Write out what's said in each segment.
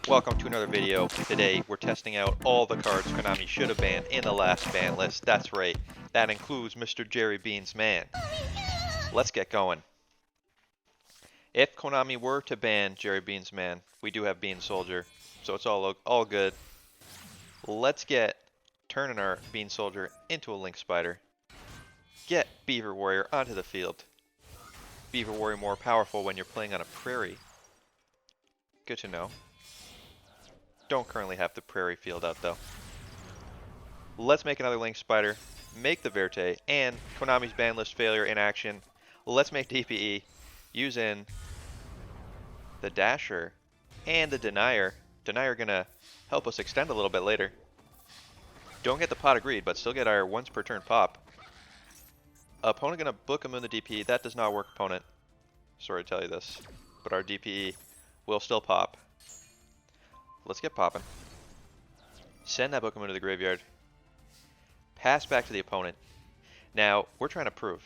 Welcome to another video. Today we're testing out all the cards Konami should have banned in the last ban list. That's right, that includes Mr. Jerry Beans Man. Let's get going. If Konami were to ban Jerry Beans Man, we do have Bean Soldier, so it's all good. Let's get turning our Bean Soldier into a Link Spider. Get Beaver Warrior onto the field. Beaver Warrior more powerful when you're playing on a prairie. Good to know. Don't currently have the prairie field out though. Let's make another Link Spider, make the Verte, and Konami's ban list failure in action. Let's make DPE using the Dasher and the Denier. Denier gonna help us extend a little bit later. Don't get the Pot of Greed, but still get our once per turn pop. Opponent gonna book him in the DPE. That does not work, opponent. Sorry to tell you this, but our DPE will still pop. Let's get popping. Send that Pokemon to the graveyard. Pass back to the opponent. Now, we're trying to prove,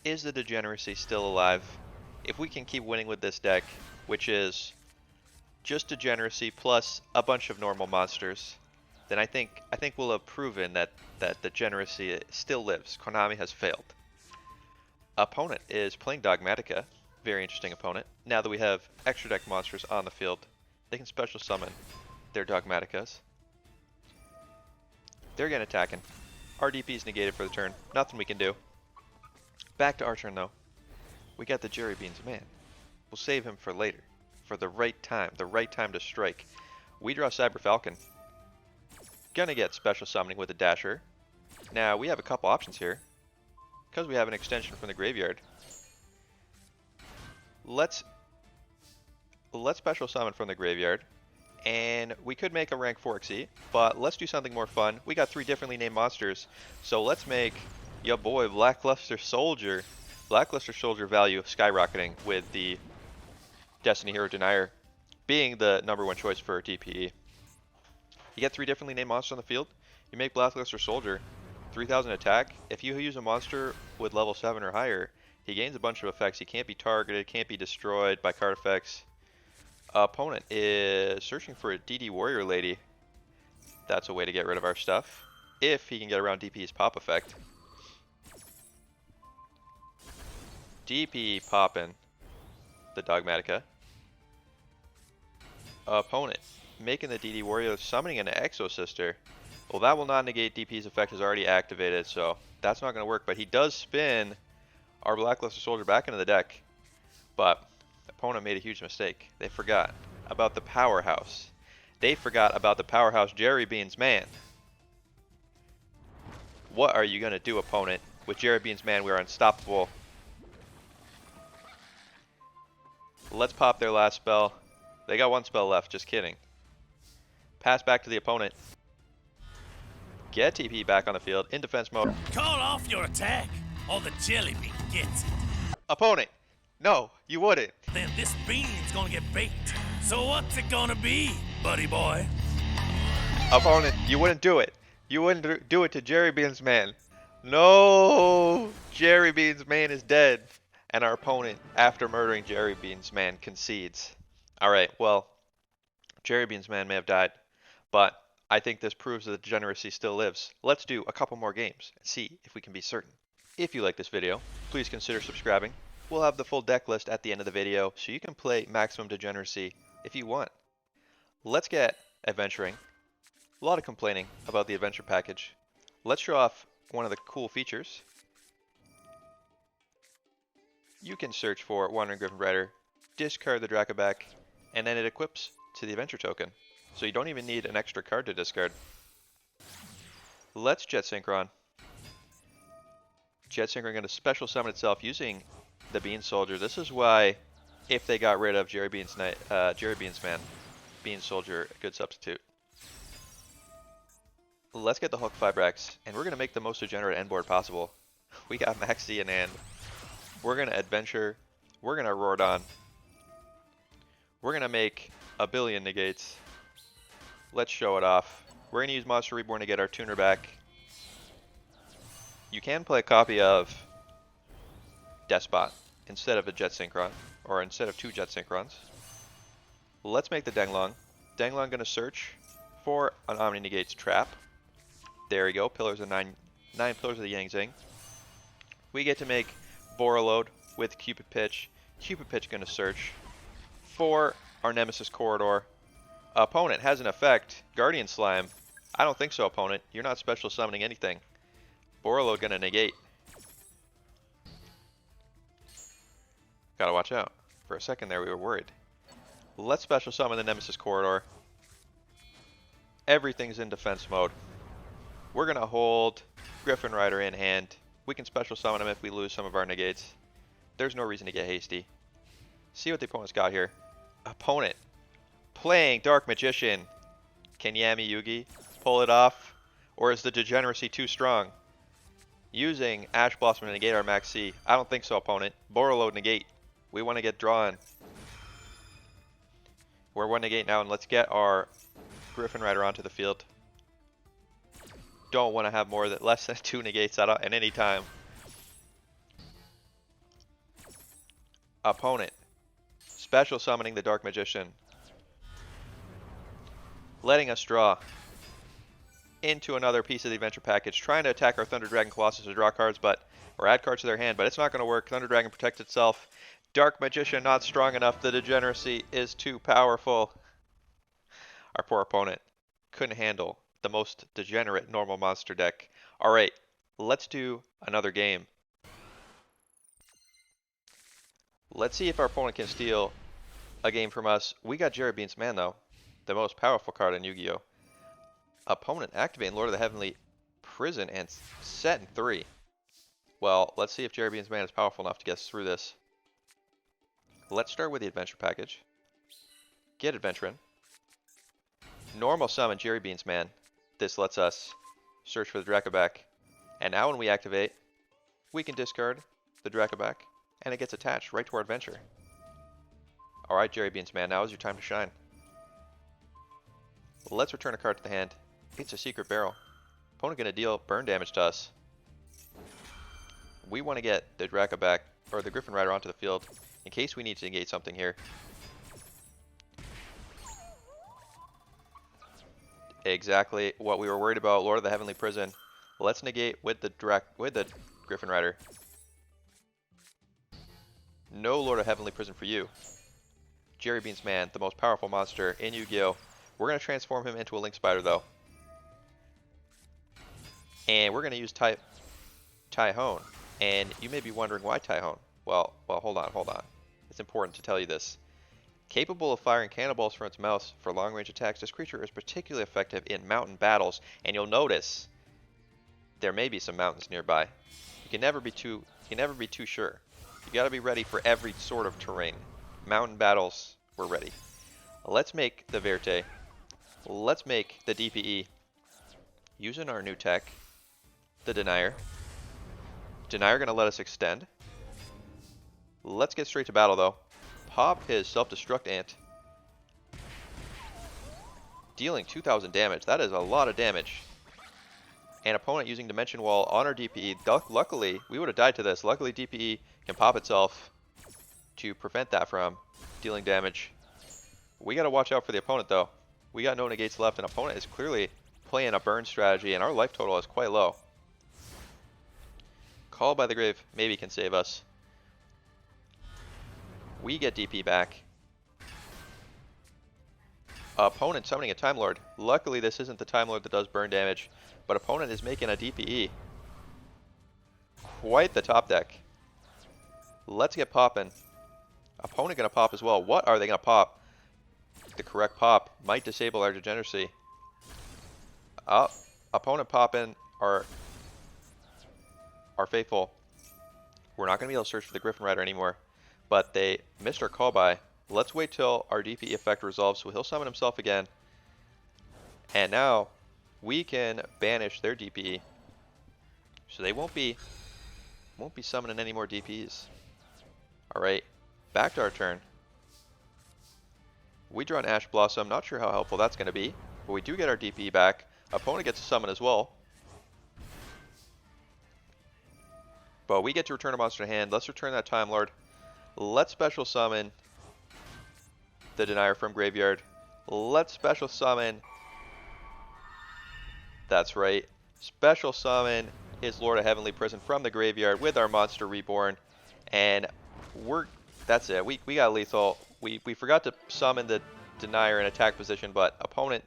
is the Degeneracy still alive? If we can keep winning with this deck, which is just Degeneracy plus a bunch of normal monsters, then I think we'll have proven that Degeneracy still lives. Konami has failed. Opponent is playing Dogmatica. Very interesting opponent. Now that we have extra deck monsters on the field, they can special summon their Dogmaticas. They're again attacking. Our DP is negated for the turn. Nothing we can do. Back to our turn though. We got the Jerry Beans Man. We'll save him for later. For the right time to strike. We draw Cyber Falcon. Gonna get special summoning with a Dasher. Now we have a couple options here. Because we have an extension from the graveyard. Let's special summon from the graveyard. And we could make a rank 4 XE, but let's do something more fun. We got 3 differently named monsters, so let's make your boy Blackluster Soldier. Blackluster Soldier value skyrocketing with the Destiny Hero Denier being the #1 choice for DPE. You get 3 differently named monsters on the field. You make Blackluster Soldier 3000 attack. If you use a monster with level 7 or higher, he gains a bunch of effects. He can't be targeted, can't be destroyed by card effects. Opponent is searching for a DD Warrior Lady. That's a way to get rid of our stuff. If he can get around DP's pop effect. DP poppin' the Dogmatica. Opponent making the DD Warrior, summoning an Exo Sister. Well, that will not negate DP's effect, is already activated, so that's not going to work. But he does spin our Blackluster Soldier back into the deck. But opponent made a huge mistake. They forgot about the powerhouse. They forgot about the powerhouse Jerry Beans Man. What are you going to do, opponent? With Jerry Beans Man, we are unstoppable. Let's pop their last spell. They got 1 spell left, just kidding. Pass back to the opponent. Get TP back on the field in defense mode. Call off your attack, or the jelly bean gets it. Opponent, no, you wouldn't. Then this bean's gonna get baked. So what's it gonna be, buddy boy? Opponent, you wouldn't do it. You wouldn't do it to Jerry Beans Man. No, Jerry Beans Man is dead. And our opponent, after murdering Jerry Beans Man, concedes. Alright, well, Jerry Beans Man may have died, but I think this proves that the Degeneracy still lives. Let's do a couple more games and see if we can be certain. If you like this video, please consider subscribing. We'll have the full deck list at the end of the video, so you can play Maximum Degeneracy if you want. Let's get adventuring. A lot of complaining about the adventure package. Let's show off one of the cool features. You can search for Wandering Griffin Rider, discard the Dracoback, and then it equips to the adventure token. So you don't even need an extra card to discard. Let's Jet Synchron. Jet Synchron going to special summon itself using the Bean Soldier. This is why, if they got rid of Jerry Beans Man, Bean Soldier, a good substitute. Let's get the Hulk Fibrax, and we're going to make the most degenerate end board possible. We got Maxi in hand. We're going to adventure. We're going to Roardon. We're going to make a billion negates. Let's show it off. We're going to use Monster Reborn to get our tuner back. You can play a copy of Despot instead of a Jet Synchron, or instead of 2 Jet Synchrons. Let's make the Denglong. Danglong gonna search for an Omni Negates trap. There we go. Pillars of nine pillars of the Yang Zing. We get to make Borreload with Cupid Pitch. Cupid Pitch gonna search for our Nemesis Corridor. Opponent has an effect. Guardian Slime. I don't think so, opponent. You're not special summoning anything. Borreload gonna negate. Gotta watch out. For a second there we were worried. Let's special summon the Nemesis Corridor. Everything's in defense mode. We're gonna hold Griffin Rider in hand. We can special summon him if we lose some of our negates. There's no reason to get hasty. See what the opponent's got here. Opponent playing Dark Magician. Can Yami Yugi pull it off? Or is the degeneracy too strong? Using Ash Blossom to negate our Max C. I don't think so, opponent. Borreload negate. We want to get drawn. We're one negate now, and let's get our Griffin Rider onto the field. Don't want to have less than 2 negates at any time. Opponent special summoning the Dark Magician, letting us draw into another piece of the adventure package, trying to attack our Thunder Dragon Colossus to draw cards, or add cards to their hand, but it's not going to work. Thunder Dragon protects itself. Dark Magician not strong enough. The degeneracy is too powerful. Our poor opponent couldn't handle the most degenerate normal monster deck. Alright, let's do another game. Let's see if our opponent can steal a game from us. We got Jerry Bean's Man though, the most powerful card in Yu-Gi-Oh! Opponent activating Lord of the Heavenly Prison and set in 3. Well, let's see if Jerry Bean's Man is powerful enough to get us through this. Let's start with the adventure package. Get adventuring. Normal summon Jerry Bean's Man. This lets us search for the Dracoback. And now when we activate, we can discard the Dracoback, and it gets attached right to our adventure. Alright, Jerry Bean's Man, now is your time to shine. Let's return a card to the hand. It's a secret barrel. Opponent gonna deal burn damage to us. We want to get the Dracoback, or the Griffin Rider, onto the field in case we need to negate something here. Exactly what we were worried about, Lord of the Heavenly Prison. Let's negate with the Griffin Rider. No Lord of Heavenly Prison for you. Jerry Bean's Man, the most powerful monster in Yu-Gi-Oh! We're going to transform him into a Link Spider though. And we're going to use Tyhone. And you may be wondering why Tyhone. Well, hold on. It's important to tell you this. Capable of firing cannonballs from its mouth for long-range attacks, this creature is particularly effective in mountain battles. And you'll notice there may be some mountains nearby. You can never be too sure. You got to be ready for every sort of terrain. Mountain battles, we're ready. Let's make the Verte. Let's make the DPE. Using our new tech, the Denier. Denier gonna let us extend. Let's get straight to battle though. Pop his self-destruct ant. Dealing 2,000 damage. That is a lot of damage. And opponent using Dimension Wall on our DPE. Luckily, we would have died to this. Luckily, DPE can pop itself to prevent that from dealing damage. We got to watch out for the opponent though. We got no negates left, and opponent is clearly playing a burn strategy, and our life total is quite low. Call by the Grave maybe can save us. We get DP back. Opponent summoning a Time Lord. Luckily, this isn't the Time Lord that does burn damage, but opponent is making a DPE. Quite the top deck. Let's get popping. Opponent gonna pop as well. What are they gonna pop? The correct pop might disable our degeneracy. Opponent popping our faithful. We're not gonna be able to search for the Griffin Rider anymore, but they missed our call by. Let's wait till our DPE effect resolves, so he'll summon himself again. And now we can banish their DPE, so they won't be summoning any more DPs. All right, back to our turn. We draw an Ash Blossom. Not sure how helpful that's going to be, but we do get our DPE back. Opponent gets a summon as well, but we get to return a monster to hand. Let's return that Time Lord. Let's special summon the Denier from Graveyard. Let's special summon. That's right. Special summon his Lord of Heavenly Prison from the graveyard with our monster reborn. And that's it. We got lethal. We forgot to summon the denier in attack position, but opponent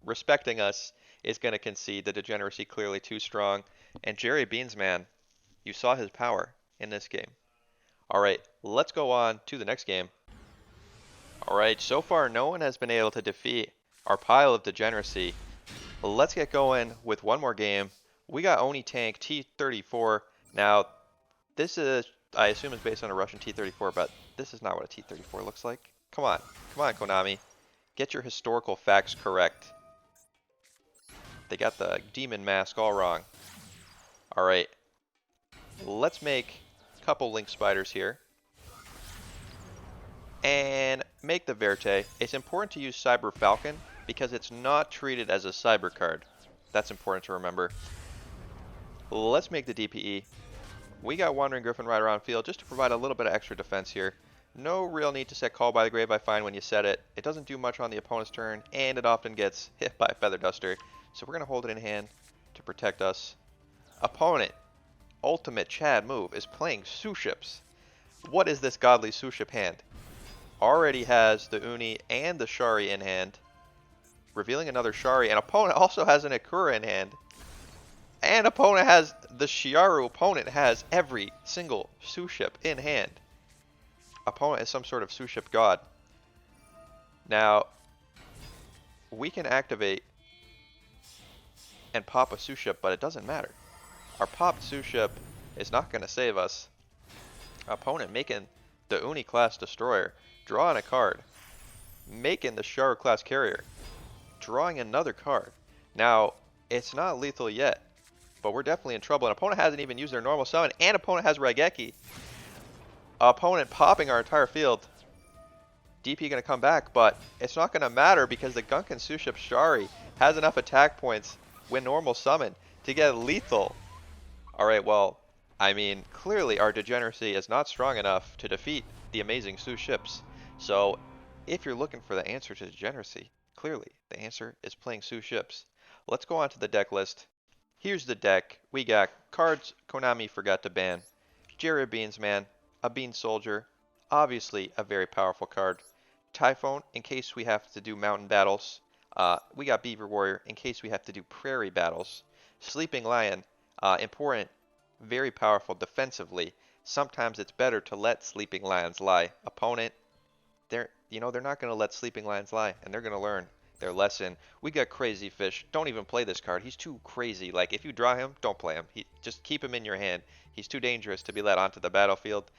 respecting us is going to concede. The degeneracy clearly too strong. And Jerry Beans, man, you saw his power in this game. Alright, let's go on to the next game. Alright, so far no one has been able to defeat our pile of degeneracy. Let's get going with one more game. We got Oni Tank T-34. Now, this is, I assume is based on a Russian T-34, but this is not what a T-34 looks like. Come on, Konami. Get your historical facts correct. They got the demon mask all wrong. Alright, let's make a couple Link Spiders here. And make the Verte. It's important to use Cyber Falcon because it's not treated as a cyber card. That's important to remember. Let's make the DPE. We got Wandering Griffin right around field just to provide a little bit of extra defense here. No real need to set Call by the Grave, I find, when you set it. It doesn't do much on the opponent's turn, and it often gets hit by a Feather Duster. So we're going to hold it in hand to protect us. Opponent, ultimate Chad move, is playing Suships. What is this godly Suship hand? Already has the Uni and the Shari in hand, revealing another Shari, and opponent also has an Akura in hand, and opponent has the Shiaru. Opponent has every single Suship in hand. Opponent is some sort of Suship god. Now, we can activate and pop a Suship, but it doesn't matter. Our popped Suship is not going to save us. Opponent making the Uni class Destroyer, drawing a card, making the Sharu class Carrier, drawing another card. Now, it's not lethal yet, but we're definitely in trouble. And opponent hasn't even used their normal summon, and opponent has Raigeki. Opponent popping our entire field. DP going to come back, but it's not going to matter because the Gunkan Suship Shari has enough attack points when normal summon to get lethal. Alright, well, I mean, clearly our degeneracy is not strong enough to defeat the amazing Suships. So, if you're looking for the answer to degeneracy, clearly the answer is playing Suships. Let's go on to the deck list. Here's the deck. We got cards Konami forgot to ban. Jerry Beans, man, a Bean Soldier, obviously a very powerful card. Typhoon, in case we have to do mountain battles. We got Beaver Warrior, in case we have to do prairie battles. Sleeping Lion, important, very powerful defensively. Sometimes it's better to let sleeping lions lie. Opponent, they're not going to let sleeping lions lie, and they're going to learn their lesson. We got Crazy Fish. Don't even play this card. He's too crazy. Like, if you draw him, don't play him. Just keep him in your hand. He's too dangerous to be let onto the battlefield.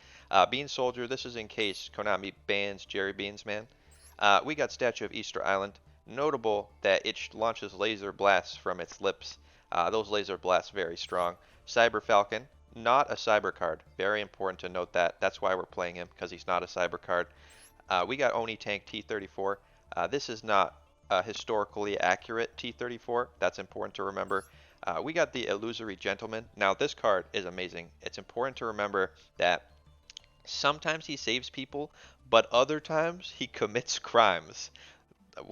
Bean Soldier, this is in case Konami bans Jerry Beans, man. We got Statue of Easter Island. Notable that it launches laser blasts from its lips. Those laser blasts very strong. Cyber Falcon, not a cyber card. Very important to note that. That's why we're playing him, because he's not a cyber card. We got Oni Tank T-34. This is not a historically accurate T-34. That's important to remember. We got the Illusory Gentleman. Now, this card is amazing. It's important to remember that sometimes he saves people, but other times he commits crimes.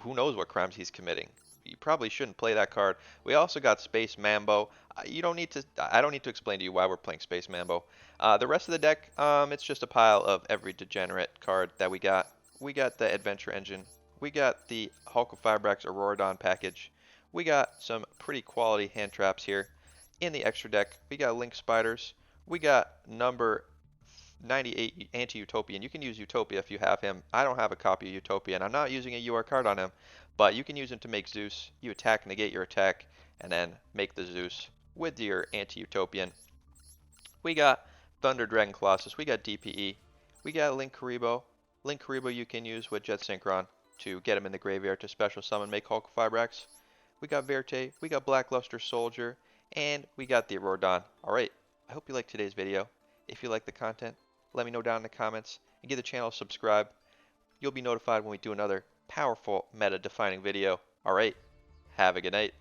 Who knows what crimes he's committing? You probably shouldn't play that card. We also got Space Mambo. I don't need to explain to you why we're playing Space Mambo. The rest of the deck, it's just a pile of every degenerate card that we got. We got the Adventure Engine. We got the Hulk of Firebrax Auroradon package. We got some pretty quality hand traps here. In the extra deck, we got Link Spiders. We got number 98 Anti-Utopian. You can use Utopia if you have him. I don't have a copy of Utopia, and I'm not using a UR card on him. But you can use him to make Zeus. You attack, negate your attack, and then make the Zeus with your Anti-Utopian. We got Thunder Dragon Colossus. We got DPE. We got Link Karibo. Link Karibo you can use with Jet Synchron to get him in the graveyard to special summon, make Hulk Fibrax. We got Verte. We got Blackluster Soldier. And we got the Auroradon. Alright, I hope you liked today's video. If you like the content, let me know down in the comments. And give the channel a subscribe. You'll be notified when we do another powerful meta-defining video. Alright, have a good night.